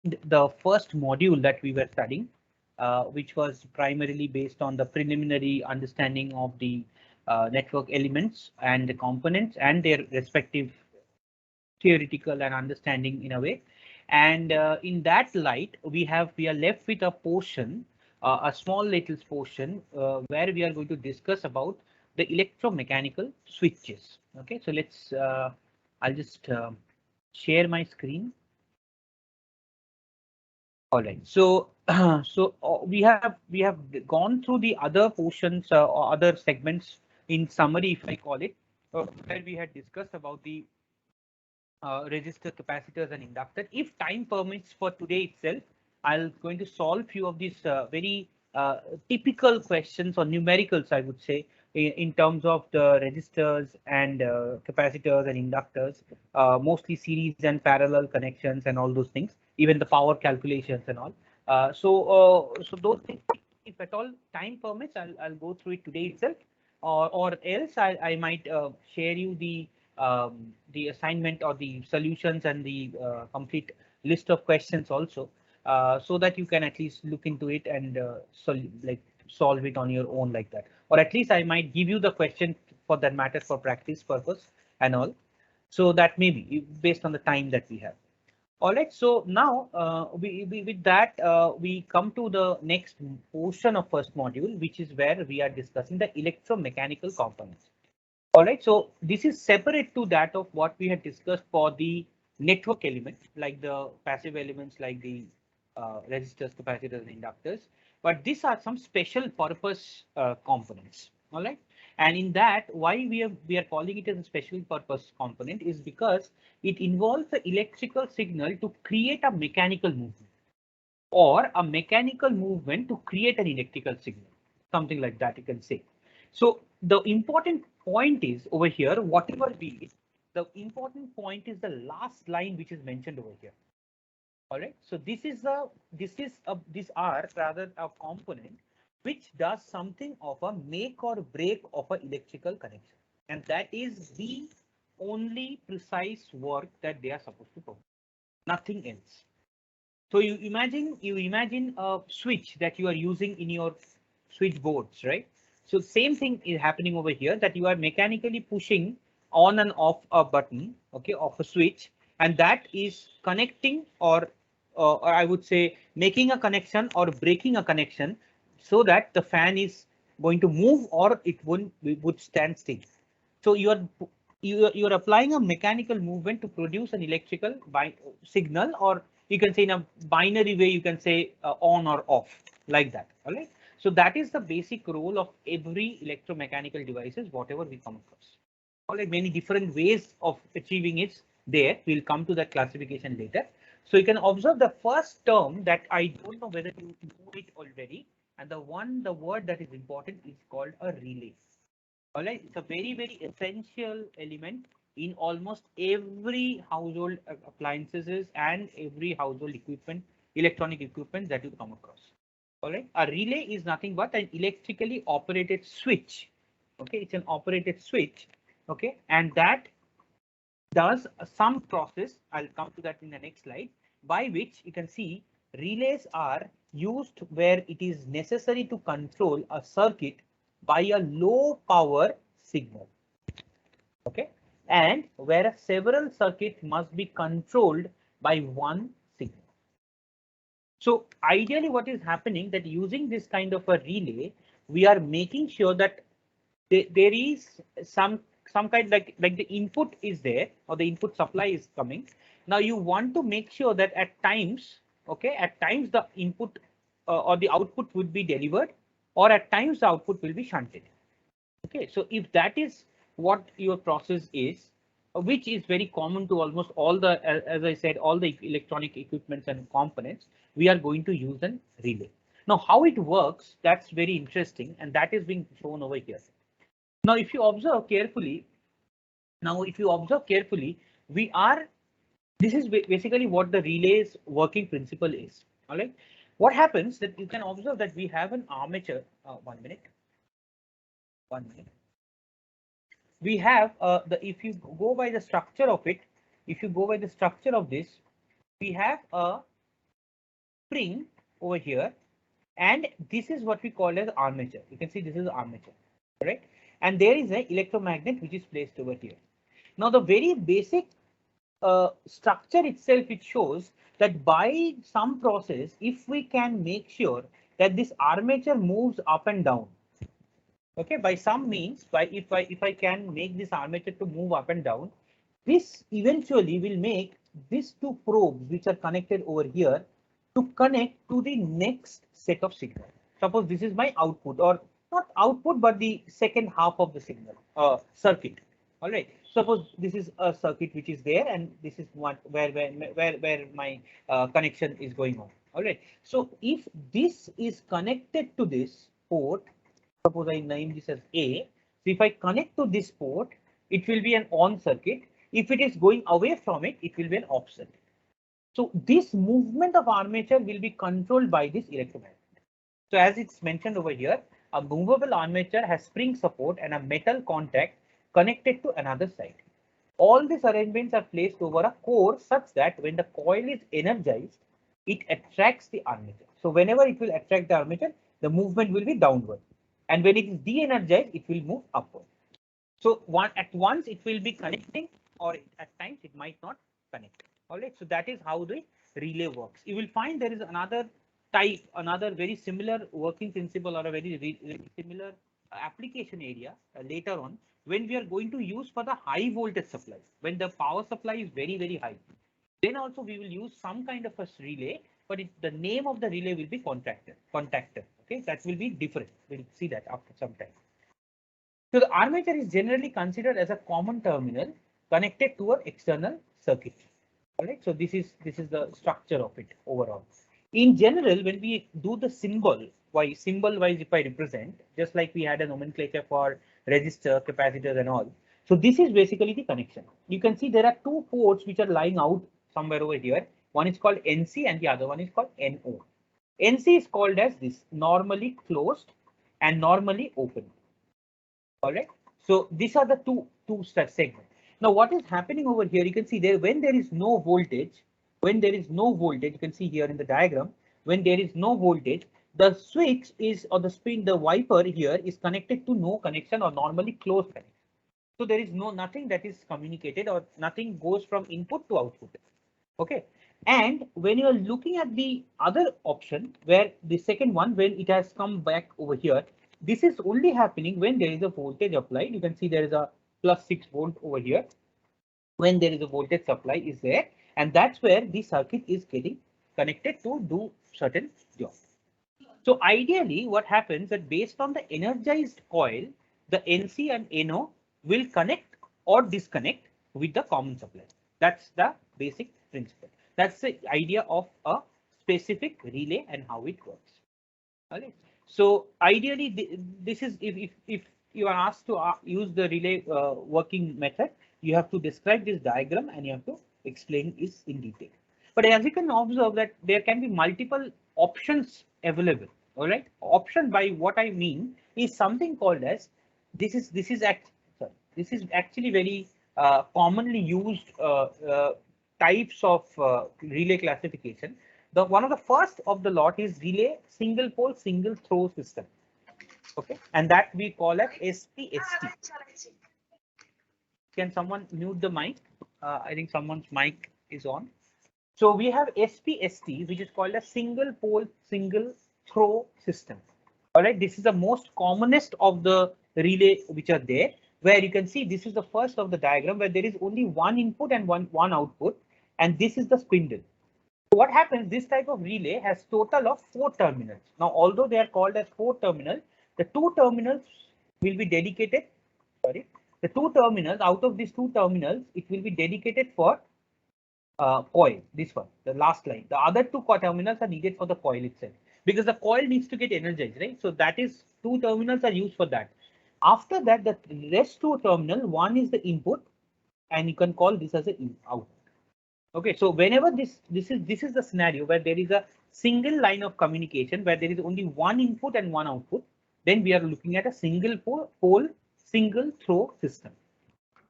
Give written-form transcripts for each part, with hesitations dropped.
the first module that we were studying, which was primarily based on the preliminary understanding of the network elements and the components and their respective theoretical and understanding in a way. And in that light, we are left with a portion, a small little portion where we are going to discuss about the electromechanical switches. Okay, so let's I'll just share my screen. All right. So, we have gone through the other portions or other segments in summary, if I call it, where we had discussed about the resistor, capacitors, and inductor. If time permits for today itself, I'll going to solve few of these very typical questions or numericals, I would say, in terms of the resistors and capacitors and inductors, mostly series and parallel connections and all those things, even the power calculations and all. So those things, if at all time permits, I'll go through it today itself, or else I might share you the assignment or the solutions and the complete list of questions also, so that you can at least look into it and solve it on your own like that. Or at least I might give you the question for that matter for practice purpose and all. So that may be based on the time that we have. All right, so now with that, we come to the next portion of first module, which is where we are discussing the electromechanical components. All right, so this is separate to that of what we had discussed for the network elements, like the passive elements, like the resistors, capacitors, and inductors. But these are some special purpose components. All right, and in that, why we are calling it as a special purpose component is because it involves the electrical signal to create a mechanical movement, or a mechanical movement to create an electrical signal, something like that you can say. So the important point is over here, whatever be it, the important point is the last line which is mentioned over here. All right. So these are rather a component which does something of a make or break of an electrical connection, and that is the only precise work that they are supposed to perform. Nothing else. So you imagine a switch that you are using in your switch boards, right? So same thing is happening over here, that you are mechanically pushing on and off a button, okay, of a switch, and that is connecting or I would say making a connection or breaking a connection so that the fan is going to move or it would stand still. So you're applying a mechanical movement to produce an electrical signal, or you can say in a binary way, you can say on or off, like that. All right. So that is the basic role of every electromechanical devices, whatever we come across. All right, many different ways of achieving it there. We'll come to that classification later. So you can observe the first term that I don't know whether you know it already, and the word that is important is called a relay. All right, it's a very, very essential element in almost every household appliances and every household equipment, electronic equipment that you come across. All right, a relay is nothing but an electrically operated switch. Okay, it's an operated switch. Okay, and that does some process. I'll come to that in the next slide, by which you can see relays are used where it is necessary to control a circuit by a low power signal. Okay, and where several circuits must be controlled by one signal. So ideally what is happening, that using this kind of a relay, we are making sure that there is some kind, like the input is there or the input supply is coming. Now you want to make sure that at times, okay, at times the input or the output would be delivered, or at times the output will be shunted. Okay, so if that is what your process is, which is very common to almost all the, as I said, all the electronic equipments and components, we are going to use a relay. Now, how it works, that's very interesting, and that is being shown over here. Now, if you observe carefully, we are, this is basically what the relay's working principle is. All right. What happens that you can observe that we have an armature. 1 minute. 1 minute. We have if you go by the structure of it, if you go by the structure of this, we have a spring over here, and this is what we call as armature. You can see this is armature, right? And there is an electromagnet which is placed over here. Now the very basic structure itself, it shows that by some process, if we can make sure that this armature moves up and down, okay, by some means, by if I can make this armature to move up and down, this eventually will make these two probes which are connected over here to connect to the next set of signal. Suppose this is my output, or not output, but the second half of the signal circuit. All right. Suppose this is a circuit which is there, and this is what where my connection is going on. All right. So if this is connected to this port, suppose I name this as A. So if I connect to this port, it will be an on circuit. If it is going away from it, it will be an off circuit. So this movement of armature will be controlled by this electromagnet. So as it's mentioned over here, a movable armature has spring support and a metal contact connected to another side. All these arrangements are placed over a core such that when the coil is energized, it attracts the armature. So whenever it will attract the armature, the movement will be downward. And when it is de-energized, it will move upward. So at once it will be connecting, or at times it might not connect. All right. So that is how the relay works. You will find there is another type, another very similar working principle, or a very similar application area later on, when we are going to use for the high voltage supply, when the power supply is very high. Then also we will use some kind of a relay, but the name of the relay will be contactor. Okay, that will be different. We'll see that after some time. So the armature is generally considered as a common terminal connected to an external circuit. All right. So this is the structure of it overall. In general, when we do the symbol wise, if I represent, just like we had a nomenclature for resistor, capacitors, and all. So this is basically the connection. You can see there are two ports which are lying out somewhere over here. One is called NC and the other one is called NO. NC is called as this, normally closed and normally open. All right. So these are the two segments. Now what is happening over here? You can see there when there is no voltage, you can see here in the diagram, when there is no voltage, the switch is, or the spin, the wiper here is connected to no connection or normally closed connection. So there is nothing that is communicated, or nothing goes from input to output. Okay. And when you are looking at the other option, where the second one, when it has come back over here, this is only happening when there is a voltage applied. You can see there is a +6 volt over here. When there is a voltage supply is there, and that's where the circuit is getting connected to do certain job. So ideally, what happens that based on the energized coil, the NC and NO will connect or disconnect with the common supply. That's the basic principle. That's the idea of a specific relay and how it works. All right. So ideally, this is if you are asked to use the relay working method, you have to describe this diagram and you have to explain this in detail. But as you can observe that there can be multiple options available. All right. Option, by what I mean is something called as this is actually very commonly used types of relay classification. One of the first of the lot is relay single pole single throw system. Okay, and that we call as SPST. Can someone mute the mic? I think someone's mic is on. So we have SPST, which is called a single pole single throw system. All right, this is the most commonest of the relay which are there, where you can see this is the first of the diagram where there is only one input and one output, and this is the spindle. What happens, this type of relay has total of 4 terminals. Now, although they are called as 4 terminals, the 2 terminals will be dedicated, the 2 terminals, out of these 2 terminals, it will be dedicated for coil, this one, the last line. The other 2 terminals are needed for the coil itself, because the coil needs to get energized, right? So that is 2 terminals are used for that. After that, the rest 2 terminal, one is the input, and you can call this as an output. Okay, so whenever this is the scenario where there is a single line of communication where there is only one input and one output, then we are looking at a single pole single throw system.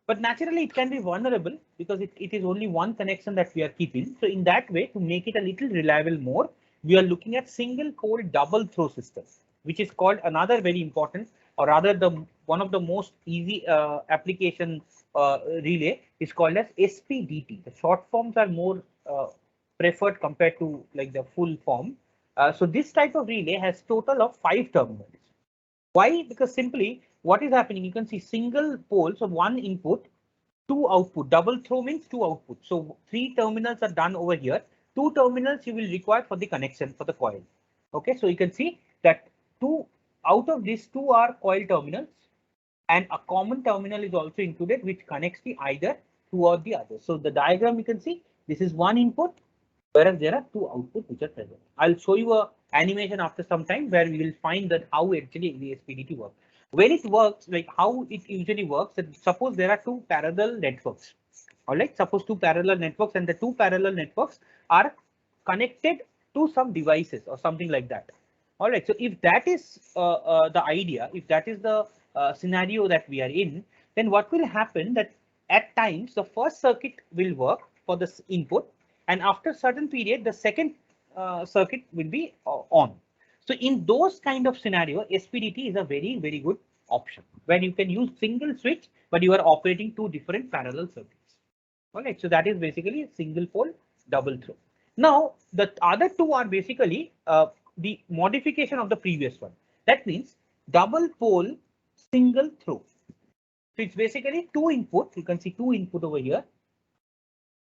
But naturally, it can be vulnerable because it is only one connection that we are keeping. So in that way, to make it a little reliable more, we are looking at single pole double throw system, which is called another very important, or rather the one of the most easy application relay is called as SPDT. The short forms are more preferred compared to like the full form. So this type of relay has total of 5 terminals. Why? Because simply what is happening, you can see single pole, so one input, two output. Double throw means two output. So 3 terminals are done over here. 2 terminals you will require for the connection for the coil. Okay, so you can see that 2 out of these 2 are coil terminals, and a common terminal is also included which connects the either 2 or the other. So the diagram you can see, this is one input, whereas there are 2 outputs which are present. I'll show you a animation after some time where we will find that how actually the SPDT works. When it works, like how it usually works, suppose there are 2 parallel networks. All right, suppose 2 parallel networks, and the 2 parallel networks are connected to some devices or something like that. All right, so if that is the idea, if that is the scenario that we are in, then what will happen that at times the first circuit will work for this input, and after certain period the second circuit will be on. So in those kind of scenario, SPDT is a very good option where you can use single switch, but you are operating 2 different parallel circuits. All right, so that is basically single pole double throw. Now the other 2 are basically the modification of the previous one. That means double pole single throw. So it's basically 2 input. You can see 2 input over here,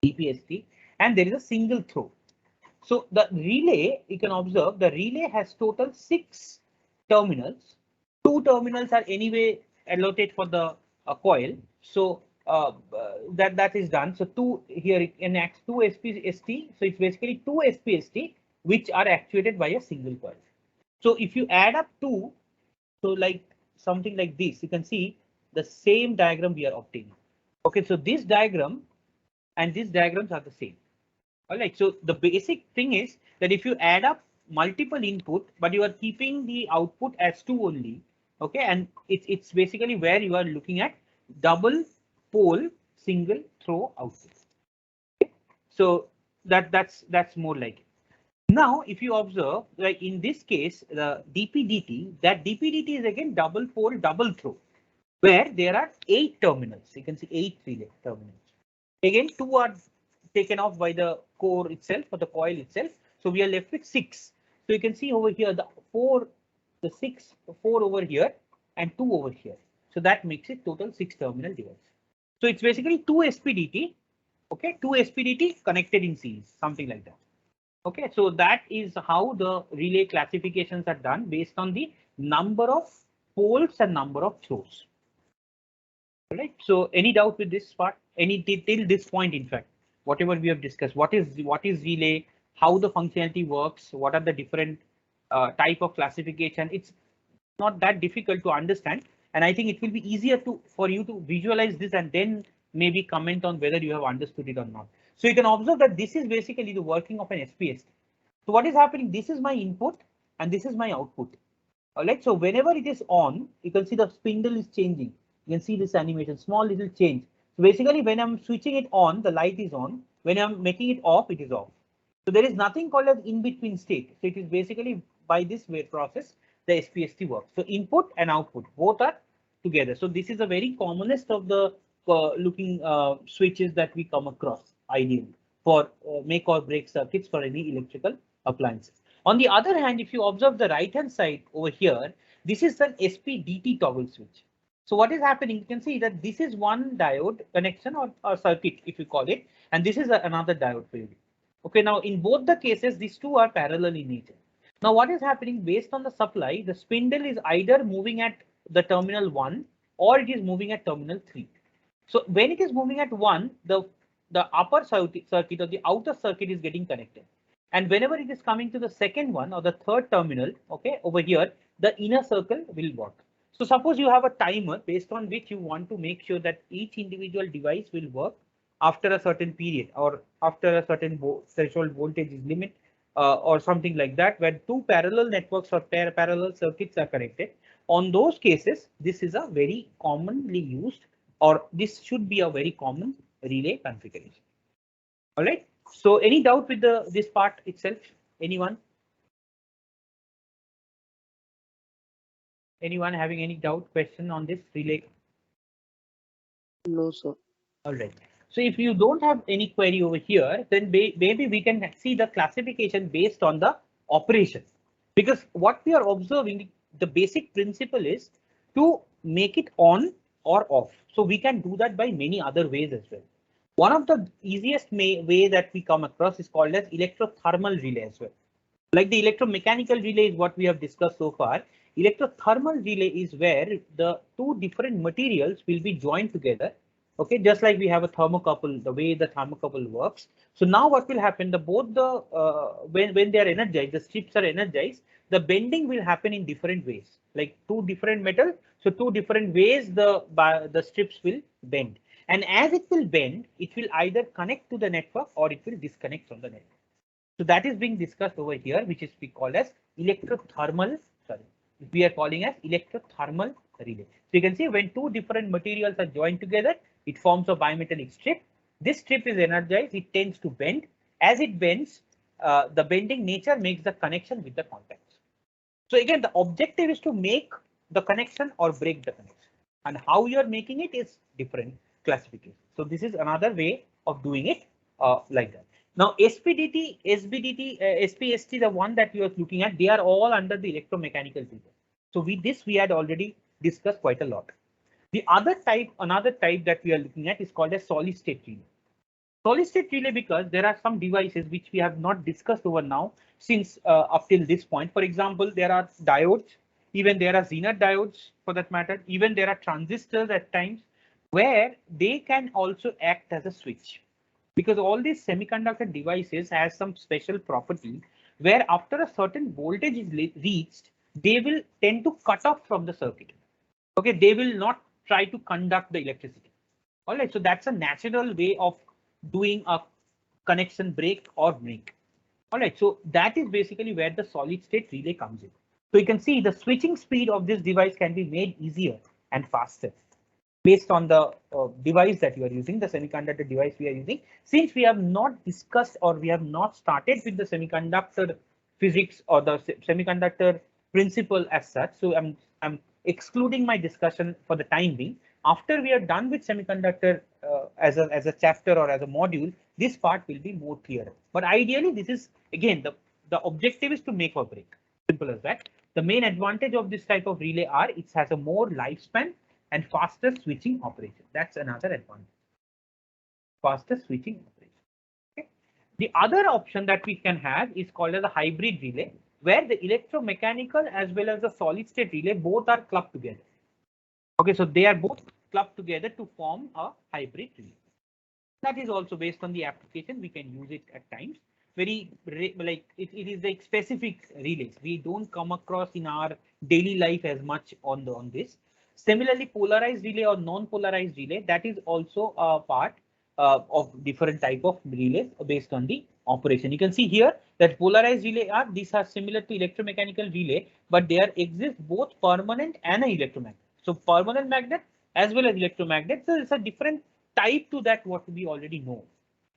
DPST, and there is a single throw. So the relay, you can observe the relay has total 6 terminals. 2 terminals are anyway allotted for the coil. So that is done. So 2 here enacts 2 SPST. So it's basically 2 SPST which are actuated by a single coil. So if you add up 2, so like something like this, you can see the same diagram we are obtaining. Okay, so this diagram and these diagrams are the same. All right, so the basic thing is that if you add up multiple input, but you are keeping the output as 2 only, okay, and it's basically where you are looking at double pole single throw output. Okay? So that's more like it. Now, if you observe, like in this case, the DPDT, that DPDT is again double pole double throw, where there are 8 terminals. You can see 8 relay terminals. Again, 2 are taken off by the core itself or the coil itself. So we are left with 6. So you can see over here the 4 over here and 2 over here. So that makes it total 6 terminal device. So it's basically 2 SPDT. Okay, 2 SPDT connected in series, something like that. Okay, so that is how the relay classifications are done based on the number of poles and number of throws. All right. So any doubt with this part? Any till this point, in fact, whatever we have discussed, what is relay, how the functionality works, what are the different type of classification? It's not that difficult to understand, and I think it will be easier for you to visualize this and then maybe comment on whether you have understood it or not. So you can observe that this is basically the working of an SPST. So what is happening? This is my input and this is my output. All right. So whenever it is on, you can see the spindle is changing. You can see this animation, small little change. So basically, when I'm switching it on, the light is on. When I'm making it off, it is off. So there is nothing called as in-between state. So it is basically by this way process, the SPST works. So input and output, both are together. So this is a very commonest of the looking switches that we come across ideally for make or break circuits for any electrical appliances. On the other hand, if you observe the right hand side over here, this is an SPDT toggle switch. So what is happening? You can see that this is one diode connection or circuit, if you call it, and this is another diode field. Okay, now in both the cases, these 2 are parallel in nature. Now what is happening based on the supply, the spindle is either moving at the terminal 1 or it is moving at terminal 3. So when it is moving at 1, the upper circuit or the outer circuit is getting connected. And whenever it is coming to the second one or the third terminal, okay, over here, the inner circle will work. So suppose you have a timer based on which you want to make sure that each individual device will work after a certain period or after a certain threshold voltage is limit or something like that, where 2 parallel networks or parallel circuits are connected. On those cases, this is a very commonly used, or this should be a very common relay configuration. All right. So any doubt with this part itself? Anyone? Anyone having any doubt, question on this relay? No, sir. All right. So if you don't have any query over here, then maybe we can see the classification based on the operation. Because what we are observing, the basic principle is to make it on or off. So we can do that by many other ways as well. One of the easiest way that we come across is called as electrothermal relay as well. Like the electromechanical relay is what we have discussed so far. Electrothermal relay is where the two different materials will be joined together. Okay, just like we have a thermocouple, the way the thermocouple works. So now what will happen? The both the when they are energized, the strips are energized. The bending will happen in different ways, like two different metal. So two different ways the strips will bend, and as it will bend, it will either connect to the network or it will disconnect from the network. So that is being discussed over here, which is we call as electrothermal, sorry, we are calling as electrothermal relay. So you can see when two different materials are joined together, it forms a bimetallic strip. This strip is energized, it tends to bend. As it bends, the bending nature makes the connection with the contacts. So again, the objective is to make the connection or break the connection. And how you are making it is different classification. So this is another way of doing it like that. Now SPDT, SBDT, SPST, the one that you are looking at, they are all under the electromechanical field. So with this, we had already discussed quite a lot. The other type, another type that we are looking at is called a solid state relay. Solid state relay, because there are some devices which we have not discussed over now since up till this point. For example, there are diodes, even there are Zener diodes for that matter, even there are transistors at times where they can also act as a switch. Because all these semiconductor devices has some special property where after a certain voltage is reached, they will tend to cut off from the circuit. Okay, they will not try to conduct the electricity. All right, so that's a natural way of doing a connection break or break. All right, so that is basically where the solid state relay comes in. So you can see the switching speed of this device can be made easier and faster based on the device that you are using, the semiconductor device we are using. Since we have not discussed or we have not started with the semiconductor physics or the semiconductor principle as such, so I'm excluding my discussion for the time being. After we are done with semiconductor as a chapter or as a module, this part will be more clear. But ideally, this is again the objective is to make or break. Simple as that. The main advantage of this type of relay are it has a more lifespan and faster switching operation. That's another advantage. Faster switching operation. Okay. The other option that we can have is called as a hybrid relay, where the electromechanical as well as the solid state relay both are clubbed together. Okay, so they are both clubbed together to form a hybrid relay. That is also based on the application. We can use it at times. Very like it is like specific relays. We don't come across in our daily life as much on this. Similarly, polarized relay or non-polarized relay, that is also a part of different type of relays based on the operation. You can see here that polarized relay are these are similar to electromechanical relay, but there exists both permanent and an electromagnet. So permanent magnet as well as electromagnet. So it's a different type to that what we already know.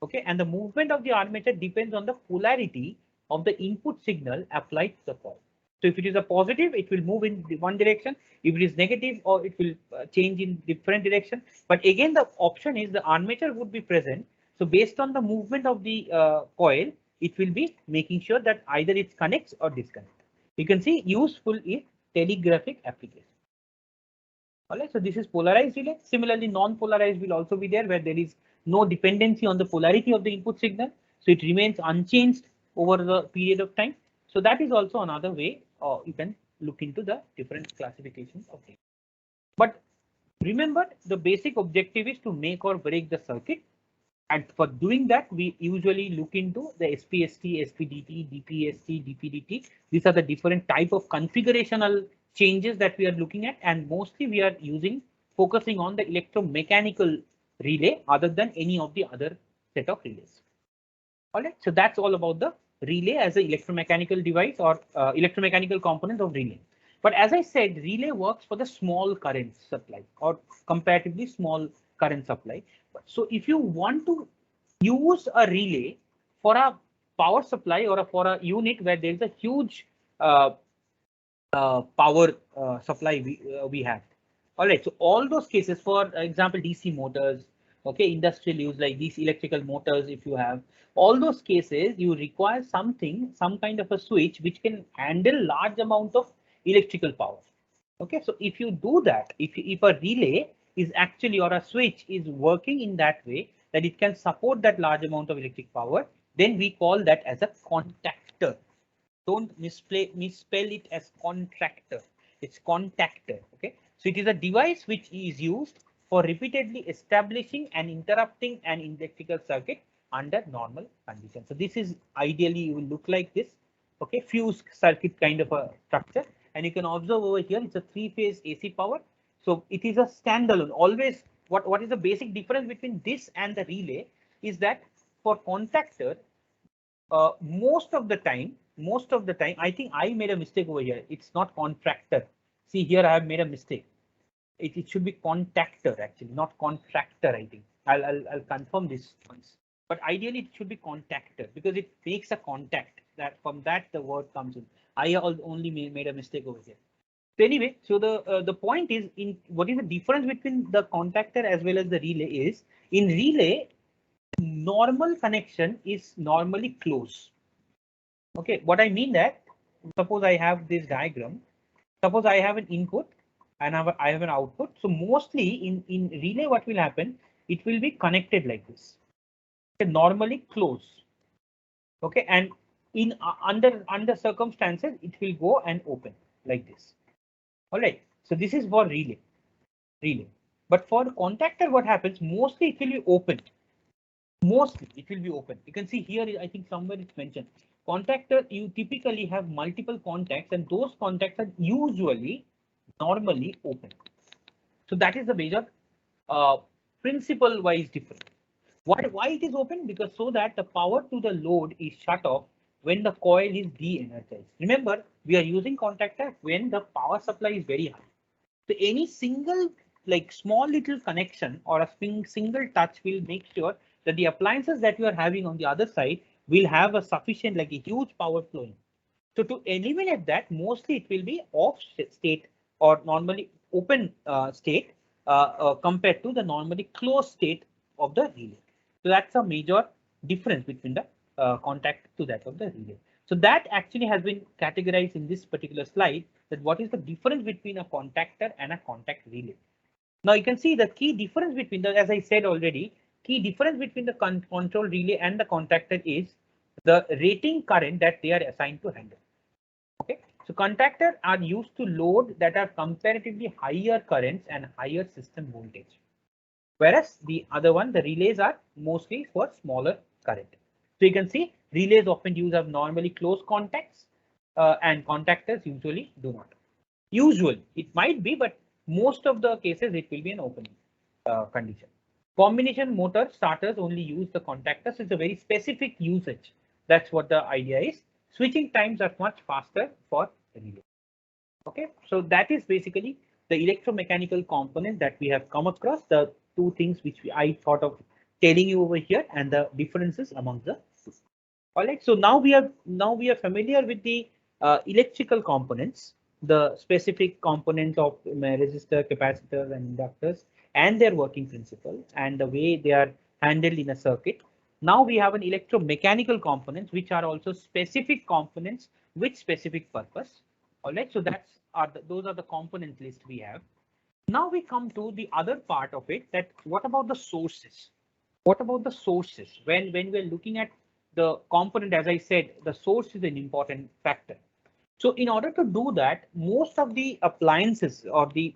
Okay, and the movement of the armature depends on the polarity of the input signal applied to the coil. So if it is a positive, it will move in one direction. If it is negative, or it will change in different direction. But again, the option is the armature would be present. So based on the movement of the coil, it will be making sure that either it connects or disconnects. You can see useful in telegraphic application. All right, so this is polarized relay. Similarly, non-polarized will also be there where there is no dependency on the polarity of the input signal. So it remains unchanged over the period of time. So that is also another way you can look into the different classifications of relay. But remember, the basic objective is to make or break the circuit. And for doing that, we usually look into the SPST, SPDT, DPST, DPDT. These are the different type of configurational changes that we are looking at, and mostly we are focusing on the electromechanical relay other than any of the other set of relays. All right, so that's all about the relay as an electromechanical device or electromechanical components of relay. But as I said, relay works for the small current supply or comparatively small current supply. So if you want to use a relay for a power supply or for a unit where there is a huge power supply we have. All right, so all those cases, for example, DC motors, okay, industrial use like these electrical motors, if you have all those cases, you require something, some kind of a switch which can handle large amount of electrical power. Okay, so if you do that, if a relay is actually or a switch is working in that way that it can support that large amount of electric power, then we call that as a contactor. Don't misspell it as contractor. It's contactor. Okay, so it is a device which is used for repeatedly establishing and interrupting an electrical circuit under normal conditions. So this is ideally you will look like this. Okay, fuse circuit kind of a structure, and you can observe over here it's a three-phase AC power. So it is a standalone. Always, what is the basic difference between this and the relay is that for contactor, most of the time, I think I made a mistake over here. It's not contractor. See here, I have made a mistake. It should be contactor actually, not contractor. I think I'll confirm this once. But ideally, it should be contactor because it makes a contact. That from that the word comes in. I only made a mistake over here. So anyway, so the point is in what is the difference between the contactor as well as the relay is in relay normal connection is normally close. Okay, what I mean that suppose I have this diagram. Suppose I have an input and I have an output. So mostly in relay, what will happen? It will be connected like this. Okay, normally close. Okay, and in under circumstances, it will go and open like this. All right. So this is for relay. But for contactor, what happens? Mostly it will be open. Mostly it will be open. You can see here, I think somewhere it's mentioned. Contactor, you typically have multiple contacts and those contacts are usually normally open. So that is the major principle wise difference. Why it is open? Because so that the power to the load is shut off when the coil is de-energized. Remember, we are using contactor when the power supply is very high. So any single like small little connection or a single touch will make sure that the appliances that you are having on the other side will have a sufficient like a huge power flowing. So to eliminate that, mostly it will be off state or normally open state compared to the normally closed state of the relay. So that's a major difference between the contact to that of the relay. So that actually has been categorized in this particular slide, that what is the difference between a contactor and a contact relay. Now you can see the key difference between the, as I said already, key difference between the control relay and the contactor is the rating current that they are assigned to handle. Okay, so contactor are used to load that are comparatively higher currents and higher system voltage. Whereas the other one, the relays are mostly for smaller current. So you can see relays often use have normally close contacts and contactors usually do not. Usually it might be, but most of the cases it will be an open condition. Combination motor starters only use the contactors. It's a very specific usage. That's what the idea is. Switching times are much faster for relay. Okay, so that is basically the electromechanical component that we have come across, the two things which I thought of telling you over here and the differences among the two. All right, so now we are familiar with the electrical components, the specific components of resistor, capacitors, and inductors, and their working principle and the way they are handled in a circuit. Now we have an electromechanical components, which are also specific components with specific purpose. All right, so those are the component list we have. Now we come to the other part of it, that what about the sources? What about the sources? When we're looking at the component, as I said, the source is an important factor. So in order to do that, most of the appliances or the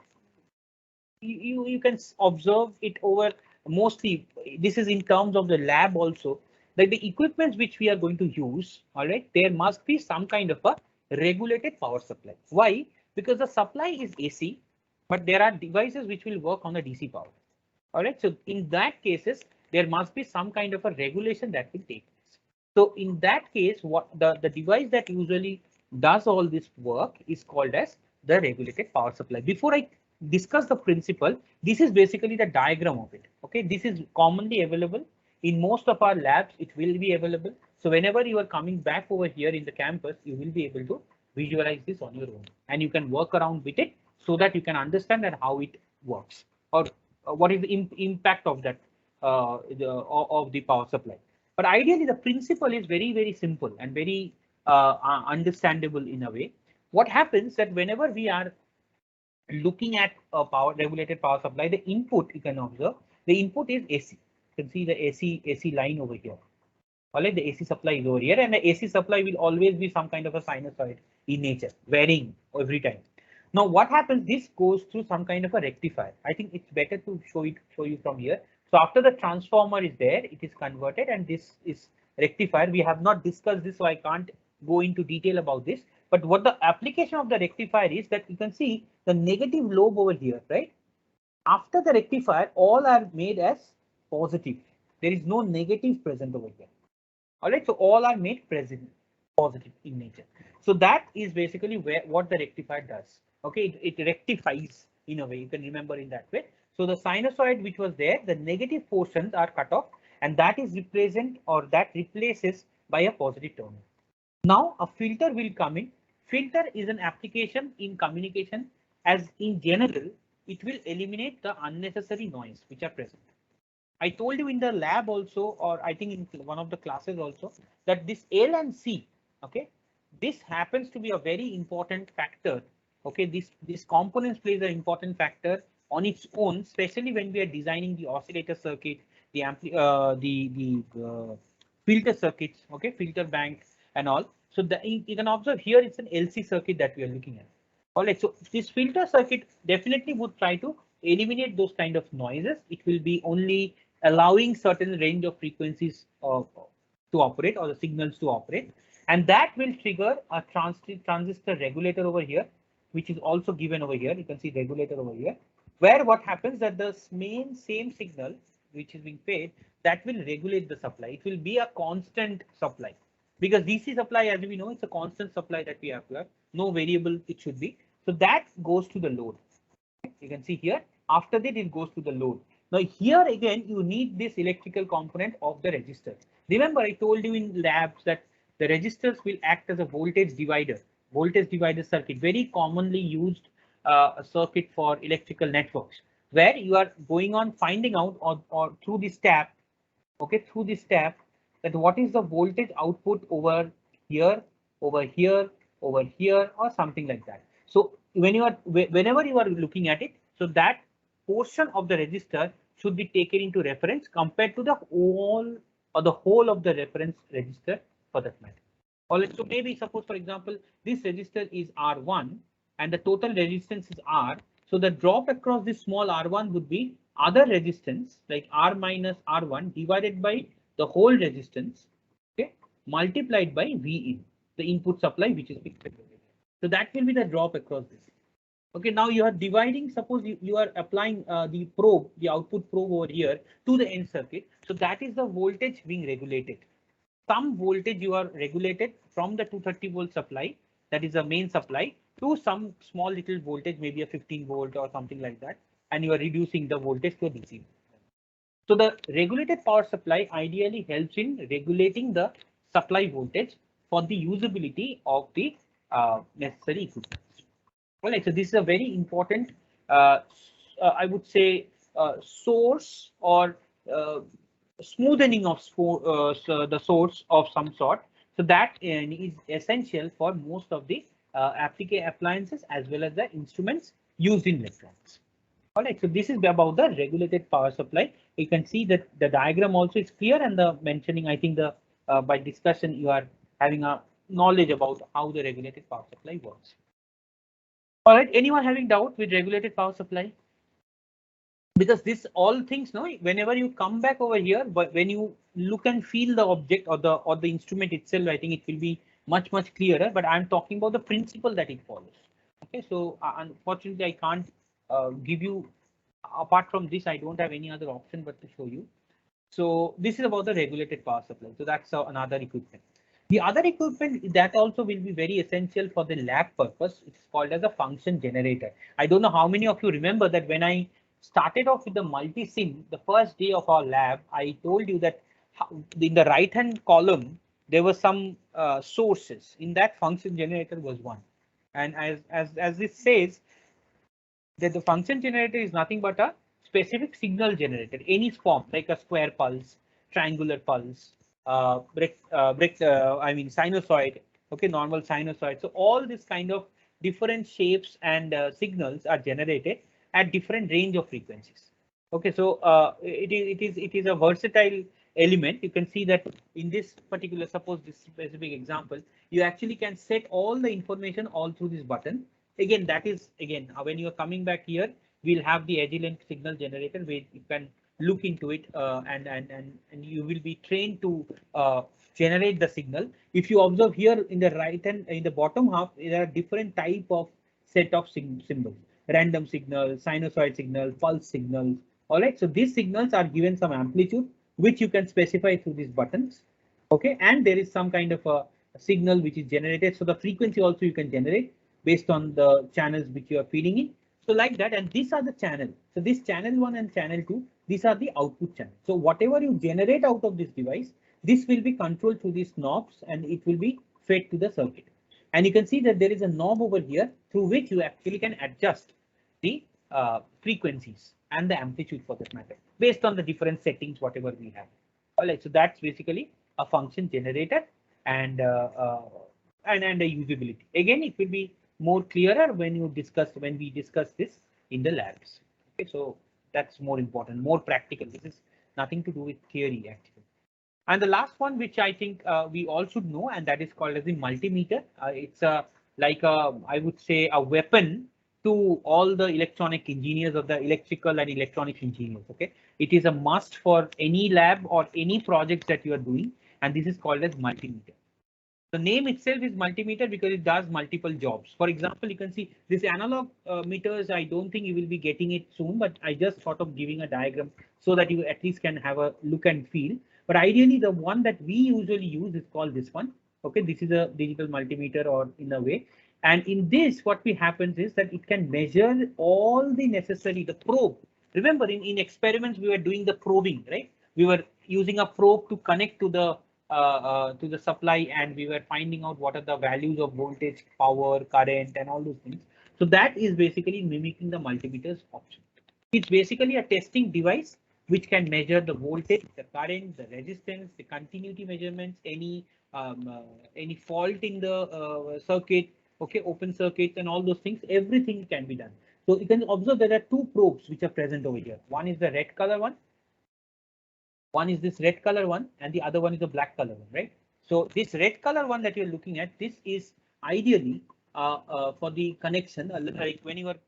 you can observe it over mostly. This is in terms of the lab also, that the equipments which we are going to use, all right, there must be some kind of a regulated power supply. Why? Because the supply is AC, but there are devices which will work on the DC power. All right, so in that cases, there must be some kind of a regulation that will take place. So in that case, what the device that usually does all this work is called as the regulated power supply. Before I discuss the principle, this is basically the diagram of it. Okay, this is commonly available in most of our labs. It will be available. So whenever you are coming back over here in the campus, you will be able to visualize this on your own, and you can work around with it so that you can understand that how it works, or what is the impact of that of the power supply. But ideally, the principle is very simple and very understandable in a way. What happens that whenever we are looking at a power regulated power supply, the input you can observe, the input is AC. You can see the AC line over here. All right, the AC supply is over here, and the AC supply will always be some kind of a sinusoid in nature, varying every time. Now, what happens? This goes through some kind of a rectifier. I think it's better to show you from here. So after the transformer is there, it is converted, and this is rectifier. We have not discussed this, so I can't go into detail about this. But what the application of the rectifier is, that you can see the negative lobe over here, right? After the rectifier, all are made as positive. There is no negative present over here. All right, so all are made present positive in nature. So that is basically what the rectifier does. Okay, it rectifies in a way, you can remember in that way. So the sinusoid which was there, the negative portions are cut off, and that is that replaces by a positive terminal. Now a filter will come in. Filter is an application in communication, as in general, it will eliminate the unnecessary noise which are present. I told you in the lab also, or I think in one of the classes also, that this L and C, okay, this happens to be a very important factor. Okay, this components plays an important factor on its own, especially when we are designing the oscillator circuit, the filter circuits, okay, filter bank and all. So you can observe here it's an LC circuit that we are looking at. All right, so this filter circuit definitely would try to eliminate those kind of noises. It will be only allowing certain range of frequencies to operate, or the signals to operate, and that will trigger a transistor regulator over here, which is also given over here. You can see regulator over here, where what happens that the same signal which is being fed, that will regulate the supply. It will be a constant supply, because DC supply, as we know, it's a constant supply that we have to have, no variable it should be. So that goes to the load. You can see here, after that it goes to the load. Now here again, you need this electrical component of the resistor. Remember, I told you in labs that the resistors will act as a voltage divider circuit, very commonly used circuit for electrical networks, where you are going on finding out or through this tab, okay, through this tab, that what is the voltage output over here, over here, over here, or something like that. So whenever you are looking at it, so that portion of the resistor should be taken into reference compared to the whole of the reference resistor for that matter. All right, so maybe suppose, for example, this resistor is R1 and the total resistance is R. So the drop across this small R1 would be other resistance, like R minus R1 divided by the whole resistance, okay, multiplied by V in, the input supply, which is fixed. So that will be the drop across this. Okay, now you are dividing, suppose you are applying the probe, the output probe over here to the end circuit. So that is the voltage being regulated. Some voltage you are regulated from the 230 volt supply, that is the main supply, to some small little voltage, maybe a 15 volt or something like that, and you are reducing the voltage to a DC. So the regulated power supply ideally helps in regulating the supply voltage for the usability of the necessary equipment. All right, so this is a very important, I would say, source or smoothening of the source of some sort. So that is essential for most of the appliances as well as the instruments used in electronics. All right, so this is about the regulated power supply. You can see that the diagram also is clear, and the mentioning, I think the by discussion you are having a knowledge about how the regulated power supply works. All right, anyone having doubt with regulated power supply? Because this all things, no, whenever you come back over here, but when you look and feel the object or the instrument itself, I think it will be much clearer. But I'm talking about the principle that it follows. Okay, so unfortunately I can't give you, apart from this, I don't have any other option but to show you. So this is about the regulated power supply. So that's another equipment. The other equipment that also will be very essential for the lab purpose. It's called as a function generator. I don't know how many of you remember that when I started off with the multi-sim, the first day of our lab, I told you that in the right hand column, there were some sources. In that, function generator was one. And as this says, that the function generator is nothing but a specific signal generator, any form, like a square pulse, triangular pulse, I mean sinusoid, okay, normal sinusoid. So all this kind of different shapes and signals are generated at different range of frequencies. Okay, so it is a versatile element. You can see that in this particular, suppose this specific example, you actually can set all the information all through this button. Again, that is again when you are coming back here, we'll have the Agilent signal generator where you can look into it and you will be trained to generate the signal. If you observe here in the right and in the bottom half, there are different type of set of symbols: random signal, sinusoid signal, pulse signals. All right, so these signals are given some amplitude which you can specify through these buttons. Okay, and there is some kind of a signal which is generated. So the frequency also you can generate based on the channels which you are feeding in. So like that, and these are the channel. So this channel 1 and channel 2, these are the output channel. So whatever you generate out of this device, this will be controlled through these knobs and it will be fed to the circuit. And you can see that there is a knob over here through which you actually can adjust the frequencies and the amplitude for that matter based on the different settings whatever we have. All right, so that's basically a function generator and a usability. Again, it will be more clearer when we discuss this in the labs. Okay, so that's more important, more practical. This is nothing to do with theory actually. And the last one, which I think we all should know, and that is called as the multimeter. It's I would say, a weapon to all the electronic engineers or the electrical and electronics engineers. Okay, it is a must for any lab or any project that you are doing, and this is called as multimeter. The name itself is multimeter because it does multiple jobs. For example, you can see this analog meters. I don't think you will be getting it soon, but I just thought of giving a diagram so that you at least can have a look and feel. But ideally, the one that we usually use is called this one. Okay, this is a digital multimeter or in a way. And in this, what happens is that it can measure all the necessary, the probe. Remember, in experiments, we were doing the probing, right? We were using a probe to connect to the supply, and we were finding out what are the values of voltage, power, current, and all those things. So that is basically mimicking the multimeter's option. It's basically a testing device which can measure the voltage, the current, the resistance, the continuity measurements, any fault in the circuit, okay, open circuits, and all those things. Everything can be done. So you can observe there are two probes which are present over here. One is the red color one. One is this red color one, and the other one is the black color one, right? So this red color one that you're looking at, this is ideally for the connection, like when you are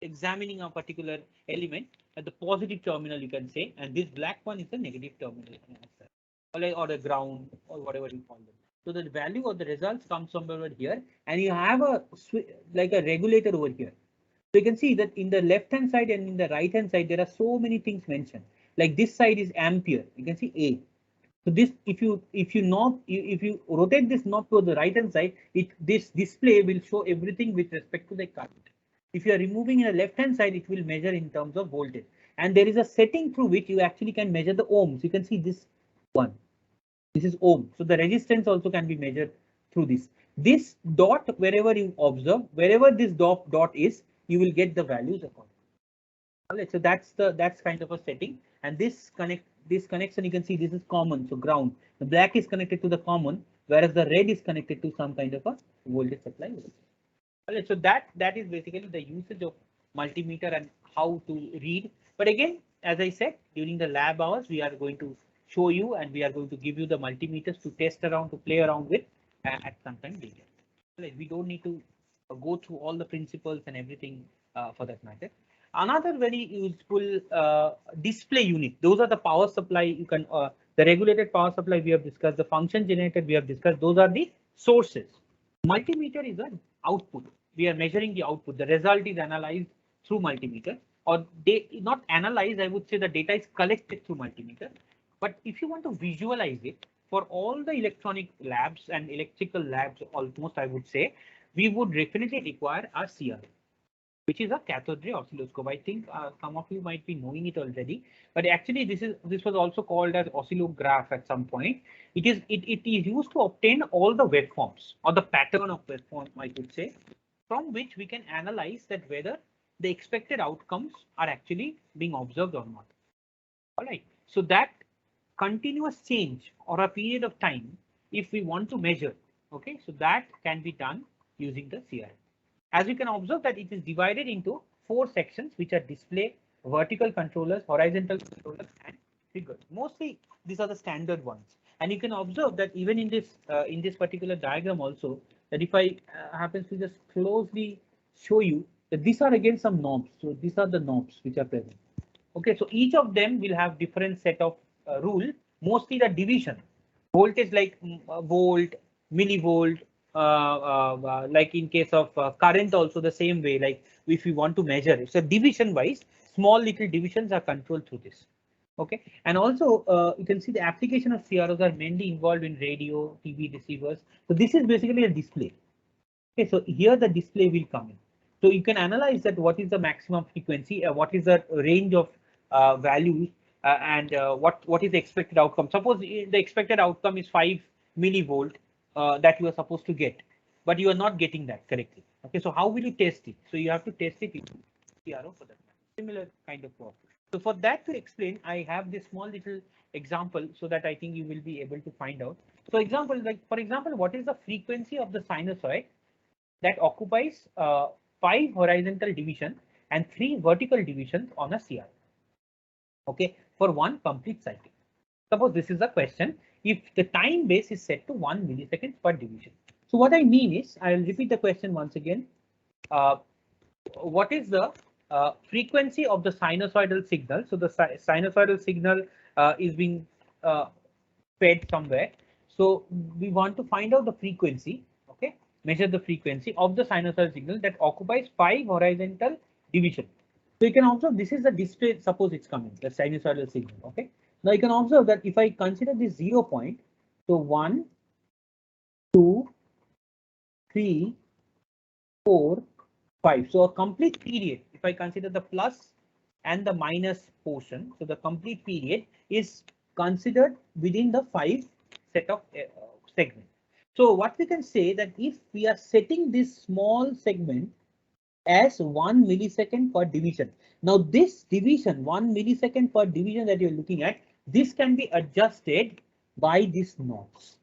examining a particular element at the positive terminal, you can say, and this black one is the negative terminal, or the ground, or whatever you call them. So the value or the results comes from over here, and you have like a regulator over here. So you can see that in the left hand side and in the right hand side, there are so many things mentioned. Like this side is ampere. You can see A. So this, if you rotate this knob to the right hand side, this display will show everything with respect to the current. If you are removing in the left hand side, it will measure in terms of voltage. And there is a setting through which you actually can measure the ohms. You can see this one. This is ohm. So the resistance also can be measured through this. This dot, wherever you observe, wherever this dot is, you will get the values accordingly. All right, so that's kind of a setting. And this connection, you can see this is common, so ground. The black is connected to the common, whereas the red is connected to some kind of a voltage supply. All right, so that is basically the usage of multimeter and how to read. But again, as I said, during the lab hours, we are going to show you and we are going to give you the multimeters to test around, to play around with at some time later. Right, we don't need to go through all the principles and everything for that matter. Another very useful display unit. Those are the power supply. You can the regulated power supply we have discussed. The function generator we have discussed. Those are the sources. Multimeter is an output. We are measuring the output. The result is analyzed through multimeter, or not analyzed. I would say the data is collected through multimeter. But if you want to visualize it, for all the electronic labs and electrical labs, almost I would say, we would definitely require a CRO. which is a cathode ray oscilloscope. I think some of you might be knowing it already, but actually this was also called as oscillograph at some point. It is used to obtain all the waveforms or the pattern of waveform, I could say, from which we can analyze that whether the expected outcomes are actually being observed or not. All right. So that continuous change or a period of time, if we want to measure, okay, so that can be done using the CRM. As you can observe that it is divided into 4 sections, which are display, vertical controllers, horizontal controllers, and triggers. Mostly these are the standard ones. And you can observe that even in this particular diagram also, that if I happens to just closely show you that these are again some knobs. So these are the knobs which are present. Okay, so each of them will have different set of rule. Mostly the division, voltage like volt, millivolt, like in case of current also the same way. Like if we want to measure it, so division wise, small little divisions are controlled through this. Okay, and also you can see the application of CROs are mainly involved in radio, TV receivers. So this is basically a display. Okay, so here the display will come in. So you can analyze that what is the maximum frequency, what is the range of values, and what is the expected outcome. Suppose the expected outcome is 5 millivolt that you are supposed to get, but you are not getting that correctly. Okay, so how will you test it? So you have to test it in CRO for that. Similar kind of work. So for that to explain, I have this small little example so that I think you will be able to find out. So example, like for example, what is the frequency of the sinusoid that occupies 5 horizontal divisions and 3 vertical divisions on a CR? Okay, for one complete cycle. Suppose this is a question, if the time base is set to 1 millisecond per division. So what I mean is, I will repeat the question once again. What is the frequency of the sinusoidal signal? So the sinusoidal signal is being fed somewhere. So we want to find out the frequency, okay, measure the frequency of the sinusoidal signal that occupies 5 horizontal division. So you can observe this is the display, suppose it's coming, the sinusoidal signal, okay. Now you can observe that if I consider this 0 point, so 1, 2, 3, 4, 5. So a complete period, if I consider the plus and the minus portion, so the complete period is considered within the 5 set of segments. So what we can say that if we are setting this small segment as 1 millisecond per division. Now this division, 1 millisecond per division that you're looking at, this can be adjusted by these knobs.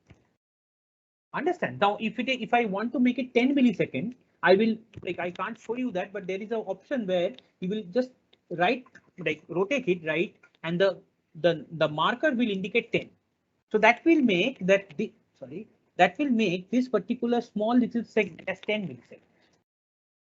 Understand? Now if I want to make it 10 millisecond, I will, like, I can't show you that, but there is an option where you will just rotate it right, and the marker will indicate 10. So that will make that will make this particular small little segment as 10 milliseconds.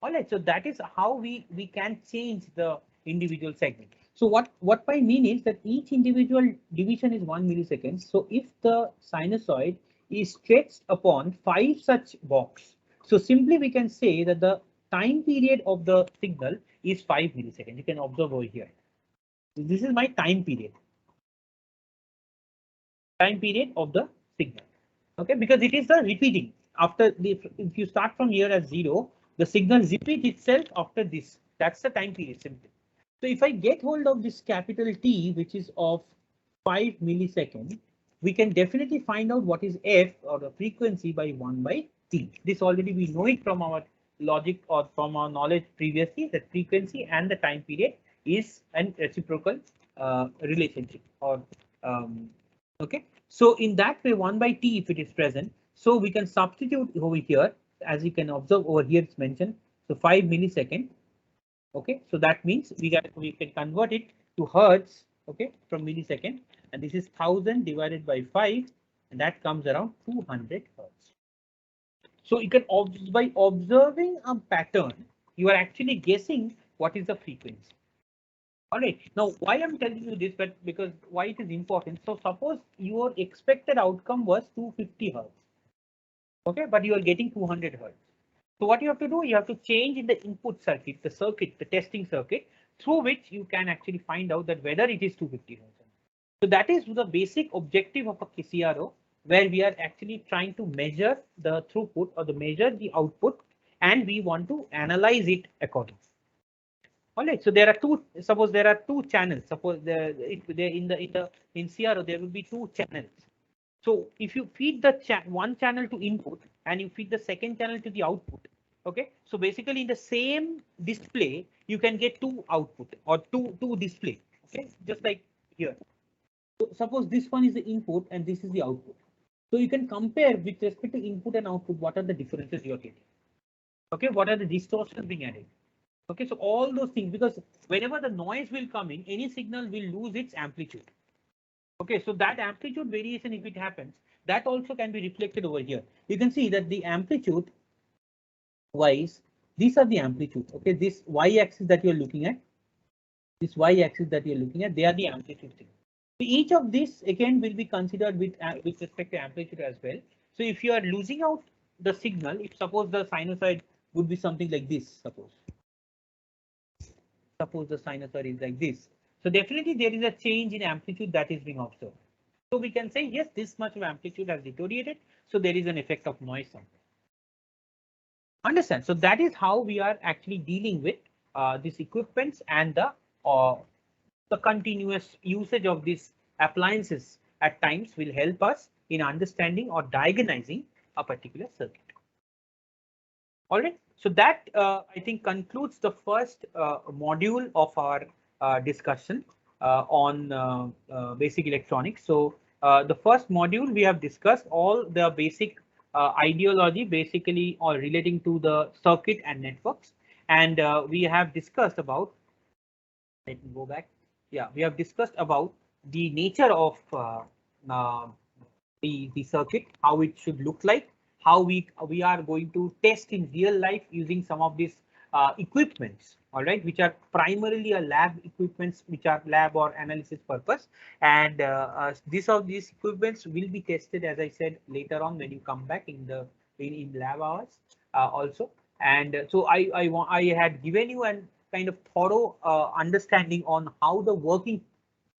All right, so that is how we can change the individual segment. So what I mean is that each individual division is 1 millisecond. So if the sinusoid is stretched upon 5 such blocks, so simply we can say that the time period of the signal is 5 milliseconds. You can observe over here. This is my time period of the signal. Okay, because it is the repeating after the, if you start from here as 0, the signal repeats itself after this. That's the time period simply. So if I get hold of this capital T, which is of 5 milliseconds, we can definitely find out what is F, or the frequency, by 1 by T. This already we know it from our logic or from our knowledge previously, that frequency and the time period is an reciprocal relationship, or okay. So in that way, 1 by T, if it is present, so we can substitute over here, as you can observe over here, it's mentioned, so 5 millisecond. Okay, so that means we can convert it to hertz, okay, from millisecond, and this is 1000 divided by 5, and that comes around 200 hertz. So you can, by observing a pattern, you are actually guessing what is the frequency. All right, now why I'm telling you this, but because why it is important. So suppose your expected outcome was 250 hertz, okay, but you are getting 200 hertz. So what you have to do, you have to change in the input circuit, the testing circuit, through which you can actually find out that whether it is 250 hertz. So that is the basic objective of a CRO, where we are actually trying to measure the throughput or measure the output, and we want to analyze it accordingly. All right. So there are two. Suppose there are two channels. Suppose in CRO there will be two channels. So if you feed the one channel to input and you feed the second channel to the output, okay. So basically in the same display you can get two output or two display. Okay, just like here. So suppose this one is the input and this is the output. So you can compare with respect to input and output. What are the differences you are getting? Okay, what are the distortions being added? Okay, so all those things, because whenever the noise will come in, any signal will lose its amplitude. Okay, so that amplitude variation, if it happens, that also can be reflected over here. You can see that the amplitude wise, these are the amplitude. Okay, this y-axis that you're looking at, this y-axis that you're looking at, they are the amplitude thing. So each of these again will be considered with respect to amplitude as well. So if you are losing out the signal, if suppose the sinusoid would be something like this, suppose the sinusoid is like this. So definitely there is a change in amplitude that is being observed. So we can say, yes, this much of amplitude has deteriorated. So there is an effect of noise somewhere. Understand? So that is how we are actually dealing with these equipments and the continuous usage of these appliances at times will help us in understanding or diagnosing a particular circuit. All right. So that I think concludes the first module of our discussion on basic electronics. So the first module we have discussed all the basic ideology basically or relating to the circuit and networks. And we have discussed about, let me go back. Yeah, we have discussed about the nature of uh, the circuit, how it should look like, how we are going to test in real life using some of these equipments, all right, which are primarily a lab equipments, which are lab or analysis purpose. And these equipments will be tested, as I said, later on when you come back in the in lab hours also. And so I had given you an kind of thorough understanding on how the working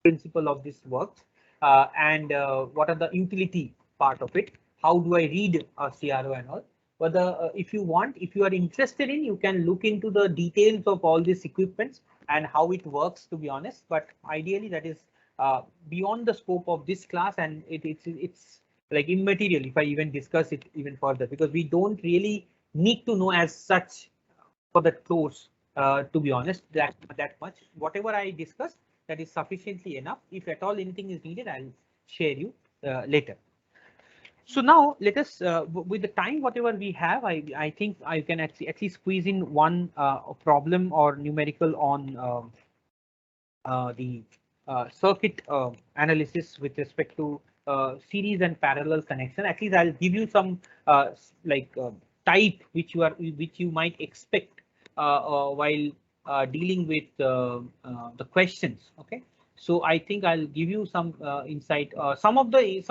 principle of this works and what are the utility part of it. How do I read a CRO and all? But if you want, if you are interested in, you can look into the details of all these equipments and how it works, to be honest. But ideally, that is beyond the scope of this class, and it's like immaterial if I even discuss it even further, because we don't really need to know as such for the course, to be honest, that much. Whatever I discussed, that is sufficiently enough. If at all anything is needed, I'll share you later. So now let us, with the time whatever we have, I think I can actually at least squeeze in one problem or numerical on the circuit analysis with respect to series and parallel connection. At least I'll give you some like type which you might expect while dealing with the questions. Okay, so I think I'll give you some insight. Some of the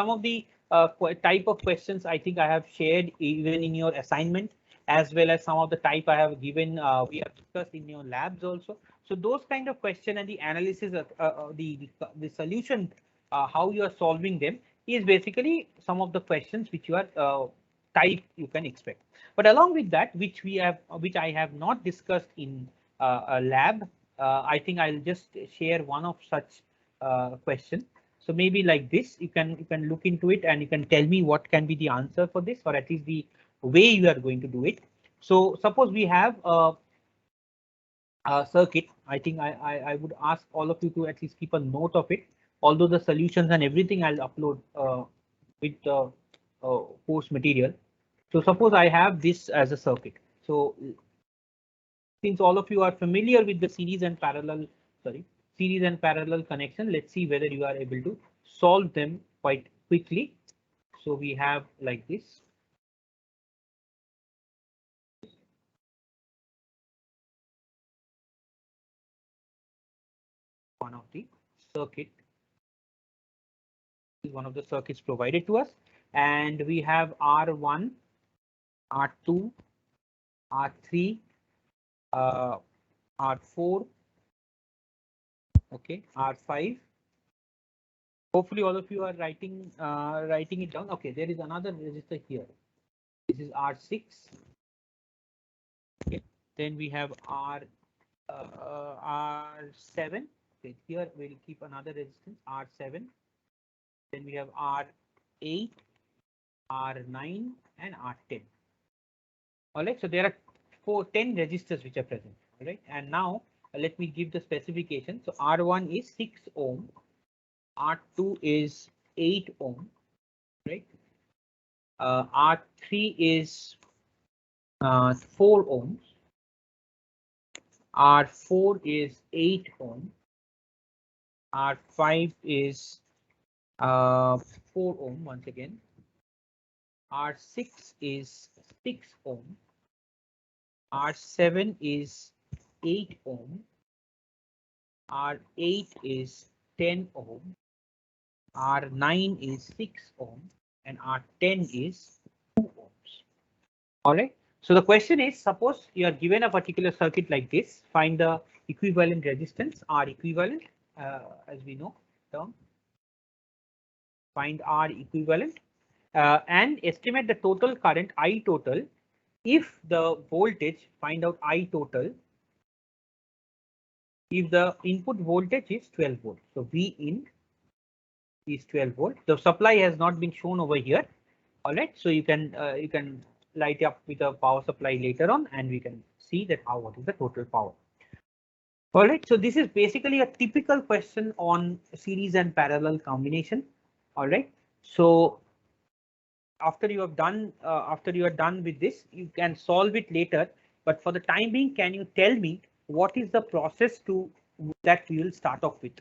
type of questions I think I have shared even in your assignment, as well as some of the type I have given. We have discussed in your labs also. So those kind of question and the analysis of the solution, how you are solving them, is basically some of the questions which you are type you can expect. But along with that, which I have not discussed in a lab, I think I'll just share one of such question. So maybe like this, you can look into it and you can tell me what can be the answer for this, or at least the way you are going to do it. So suppose we have a circuit. I think I would ask all of you to at least keep a note of it. Although the solutions and everything I'll upload with the course material. So suppose I have this as a circuit. So since all of you are familiar with the series and parallel connection, let's see whether you are able to solve them quite quickly. So we have like this. One of the circuit is one of the circuits provided to us, and we have R1, R2, R3, R4, okay, R5. Hopefully all of you are writing it down. Okay, there is another resistor here. This is R6. Okay. Then we have R R7. Okay, here we'll keep another resistance R7. Then we have R8, R9, and R10. All right, so there are 10 resistors which are present. All right, and now let me give the specification. So R1 is 6 ohm, R2 is 8 ohm, right? R3 is 4 ohms, R4 is 8 ohm, R5 is 4 ohm once again, R6 is 6 ohm, R7 is 8 ohm, R8 is 10 ohm, R9 is 6 ohm, and R10 is 2 ohms. All right. So the question is, suppose you are given a particular circuit like this, find the equivalent resistance, R equivalent, as we know term. Find R equivalent and estimate the total current I total. If the voltage, find out I total. If the input voltage is 12 volts, so V in is 12 volt. The supply has not been shown over here. All right, so you can light up with a power supply later on, and we can see that what is the total power. All right, so this is basically a typical question on series and parallel combination. All right, so after you are done with this, you can solve it later. But for the time being, can you tell me what is the process that we will start off with?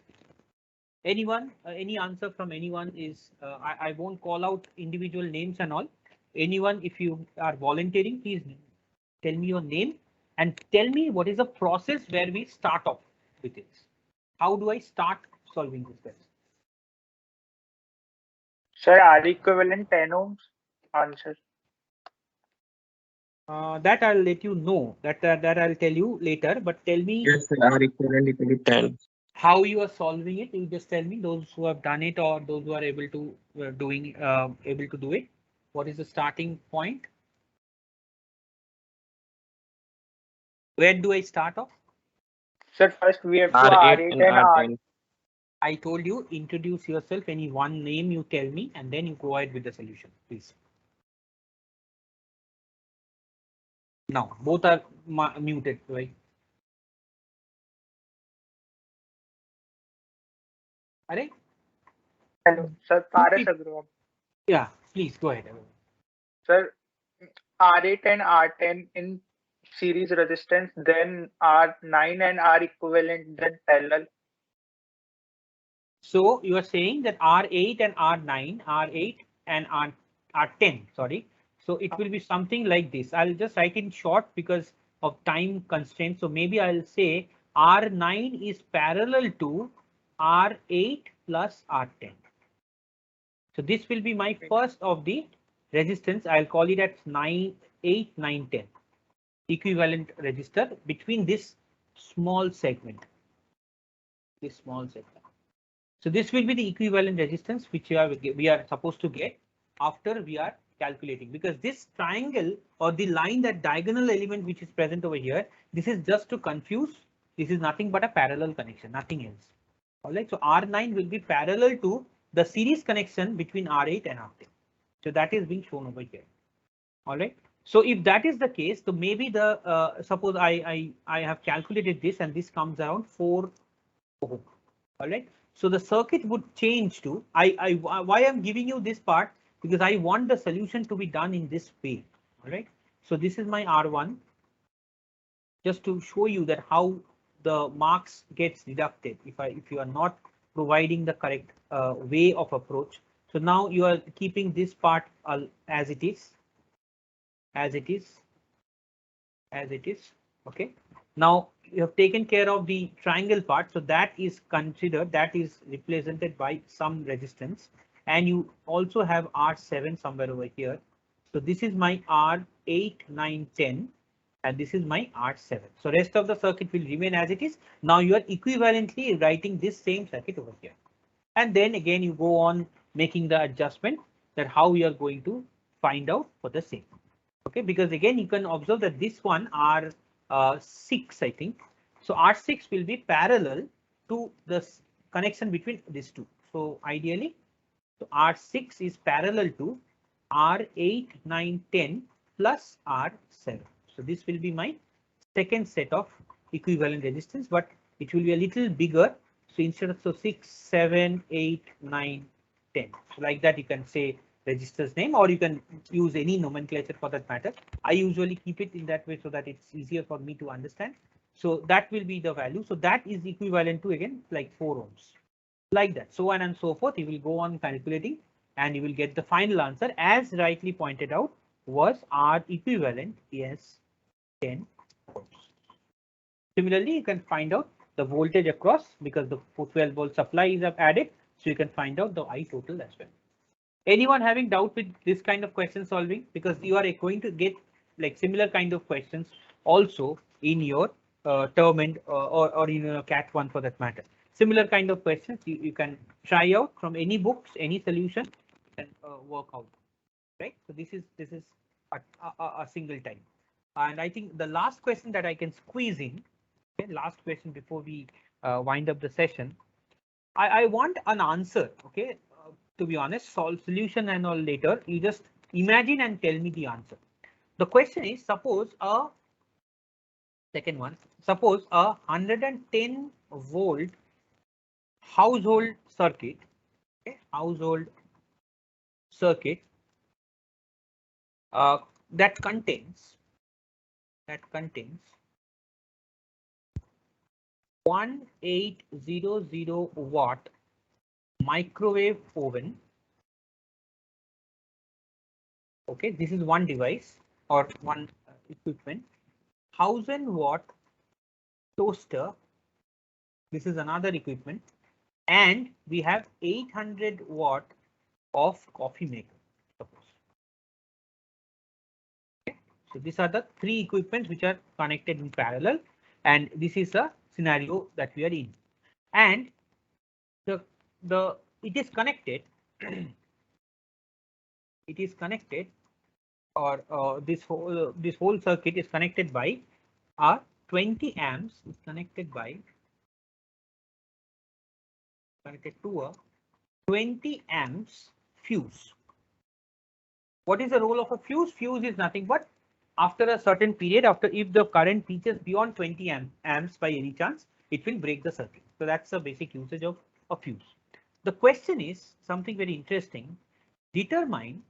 Anyone, any answer from anyone is, I won't call out individual names and all. Anyone, if you are volunteering, please tell me your name and tell me what is the process where we start off with it. How do I start solving this question? Sir, R equivalent 10 ohms. Answer. That I'll let you know. That I'll tell you later. But tell me. Yes, sir, R equivalent equal to 10. How you are solving it. You just tell me, those who have done it or those who are able to able to do it. What is the starting point? Where do I start off? Sir, first we have to R8 R8 and and R. R10. I told you, introduce yourself. Any one name you tell me, and then you go ahead with the solution, please. Now, both are muted, right? Are they? Hello, sir, Paras Agrawal. Yeah, please go ahead. Sir, R8 and R10 in series resistance, then R9 and R equivalent, then parallel. So you are saying that R8 and R9, R8 and R10, sorry. So it will be something like this. I'll just write in short because of time constraints. So maybe I'll say R9 is parallel to R8 plus R10. So this will be my first of the resistance. I'll call it at 9, 8, 9, 10. Equivalent resistor between this small segment. This small segment. So this will be the equivalent resistance which we are supposed to get after we are calculating, because this triangle or the line, that diagonal element which is present over here, this is just to confuse. This is nothing but a parallel connection, nothing else. All right, so R9 will be parallel to the series connection between R8 and R10. So that is being shown over here. All right. So if that is the case, so maybe the suppose I have calculated this and this comes around 4 ohm. All right. So the circuit would change to why I'm giving you this part, because I want the solution to be done in this way. All right. So this is my R1, just to show you that how the marks gets deducted if you are not providing the correct way of approach. So now you are keeping this part as it is, as it is, as it is. Okay. Now you have taken care of the triangle part, so that is considered, that is represented by some resistance, and you also have R7 somewhere over here. So this is my R8, 9, 10, and this is my R7. So rest of the circuit will remain as it is. Now you are equivalently writing this same circuit over here, and then again you go on making the adjustment that how we are going to find out for the same. Okay, because again you can observe that this one R6, I think. So R6 will be parallel to the connection between these two. So ideally, so R6 is parallel to R8, 9, 10 plus R7. So this will be my second set of equivalent resistance, but it will be a little bigger. So instead of 6, 7, 8, 9, 10. So like that, you can say resistor's name, or you can use any nomenclature for that matter. I usually keep it in that way so that it's easier for me to understand. So that will be the value. So that is equivalent to, again, like 4 ohms. Like that, so on and so forth. You will go on calculating and you will get the final answer, as rightly pointed out, was R equivalent is 10 volts. Similarly, you can find out the voltage across, because the 12-volt supply is added, so you can find out the I total as well. Anyone having doubt with this kind of question solving? Because you are going to get like similar kind of questions also in your term and or in your CAT 1 for that matter. Similar kind of questions you can try out from any books, any solution, and work out. Right. So this is a single time. And I think the last question that I can squeeze in, okay, last question before we wind up the session. I want an answer. Okay. To be honest, solve solution and all later. You just imagine and tell me the answer. The question is, suppose a second one, suppose a 110 volt household circuit, okay, household circuit that contains 1800 watt microwave oven. Okay, this is one device or one equipment. 1000 watt toaster. This is another equipment, and we have 800 watt of coffee maker. Suppose. Okay. So these are the three equipments which are connected in parallel, and this is a scenario that we are in. And it is connected. It is connected, or this whole circuit is connected by 20 amps. Is connected to a 20 amps fuse. What is the role of a fuse? Fuse is nothing but after a certain period, if the current reaches beyond 20 amps by any chance, it will break the circuit. So that's the basic usage of a fuse. The question is something very interesting. Determine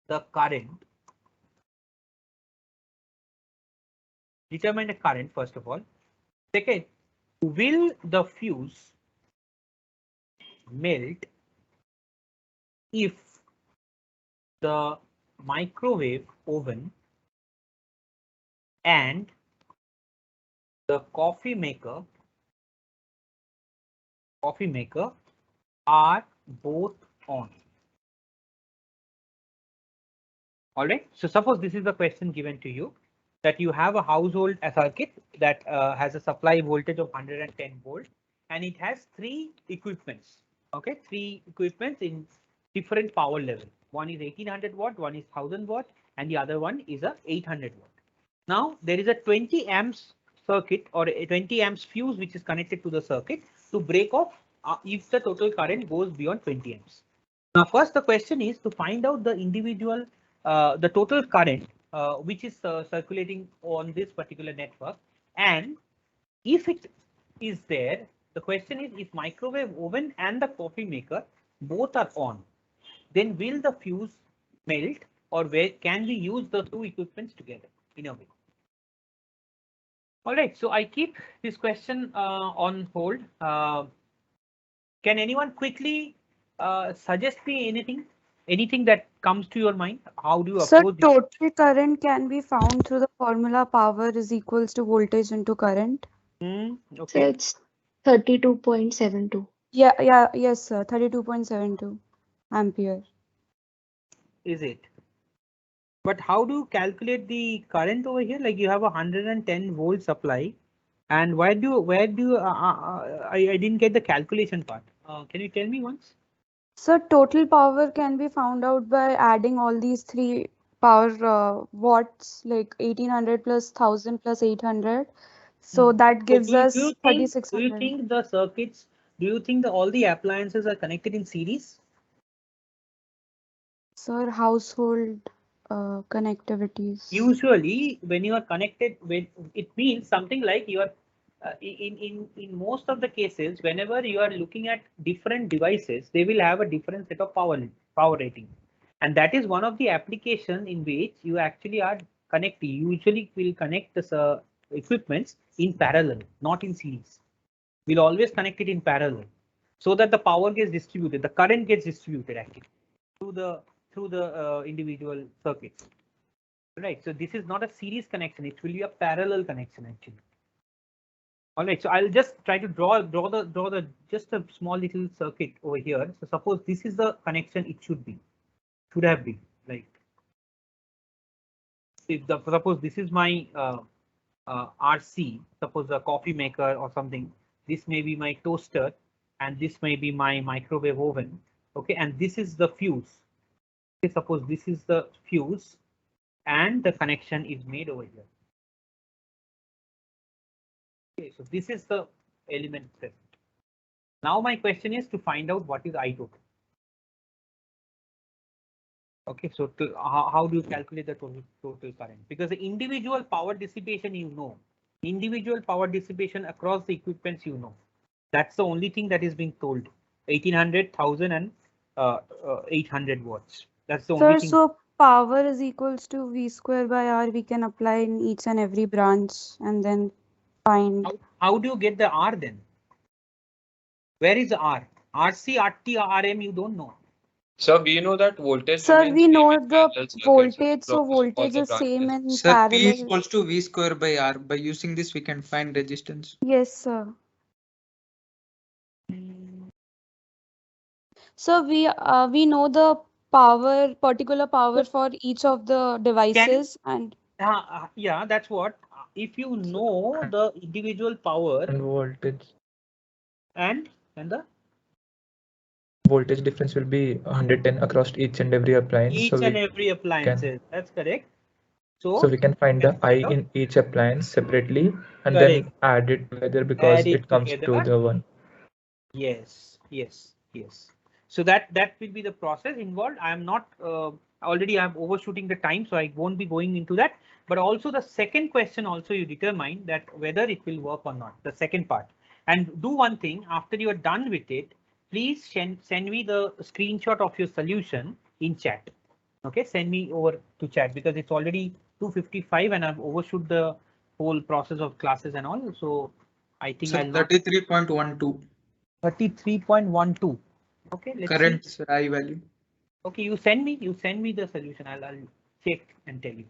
the current. Determine the current first of all. Second, will the fuse melt if the microwave oven and the coffee maker are both on? All right. So suppose this is the question given to you, that you have a household circuit that has a supply voltage of 110 volts, and it has three equipments. Okay, three equipments in different power level. One is 1800 watt, one is 1000 watt, and the other one is a 800 watt. Now there is a 20 amps circuit or a 20 amps fuse which is connected to the circuit to break off if the total current goes beyond 20 amps. Now first the question is to find out the individual, the total current which is circulating on this particular network, and if it is there, the question is, if microwave oven and the coffee maker both are on, then will the fuse melt, or where can we use the two equipments together in a way? All right, so I keep this question on hold. Can anyone quickly suggest me anything that comes to your mind? How do you So approach this? total current can be found through the formula power is equals to voltage into current. So Okay. it's 32.72. Yes, sir. 32.72 ampere. Is it? But how do you calculate the current over here? Like you have a 110 volt supply, and where do you? I didn't get the calculation part. Can you tell me once? So total power can be found out by adding all these three power watts, like 1800 plus 1000 plus 800. So that So gives do us you think 3600. the circuits, do you think all the appliances are connected in series? Sir, household connectivities. Usually when you are connected with, it means something like you are in most of the cases, whenever you are looking at different devices, they will have a different set of power rating, and that is one of the application in which you actually are connecting. Usually will connect this equipments in parallel, not in series. We'll always connect it in parallel so that the power gets distributed, the current gets distributed actually through the individual circuits. Right, so this is not a series connection, it will be a parallel connection actually. All right, so I'll just try to draw the just a small little circuit over here. So suppose this is the connection it should have been, like if suppose this is my RC, suppose a coffee maker or something. This may be my toaster, and this may be my microwave oven. Okay, and this is the fuse. Okay, suppose this is the fuse, and the connection is made over here. Okay, so this is the element present. Now my question is to find out what is I total. Okay, so how do you calculate the total current? Because the individual power dissipation, individual power dissipation across the equipments, that's the only thing that is being told. 1800, 1000, and 800 watts. That's the only Sir, thing. so power is equals to V square by R. We can apply in each and every branch and then find. How do you get the R then? Where is the R? RC, RT, RM, you don't know. So we know that voltage Sir, remains we same know in the parallel circuits voltage, so across all voltage the is same branches. in Sir, P is parallel. equals to V square by R. By using this, we can find resistance. Yes, sir. So we know the particular power for each of the devices, and Yeah, that's what. If you know the individual power And voltage and the voltage difference will be 110 across each and every appliance. each and every appliances, that's correct. So we can find the I in each appliance separately and Correct. then add it together because Add it it comes together. to the one. Yes. So that will be the process involved. I am not already I'm overshooting the time, so I won't be going into that. But also the second question also you determine that whether it will work or not, the second part. And do one thing, after you are done with it, please send me the screenshot of your solution in chat. Okay, send me over to chat because it's already 2:55 and I've overshoot the whole process of classes and all. So I think So I'll not 33.12. 33.12. Okay, let's Current see. I value. Okay, you send me the solution. I'll check and tell you.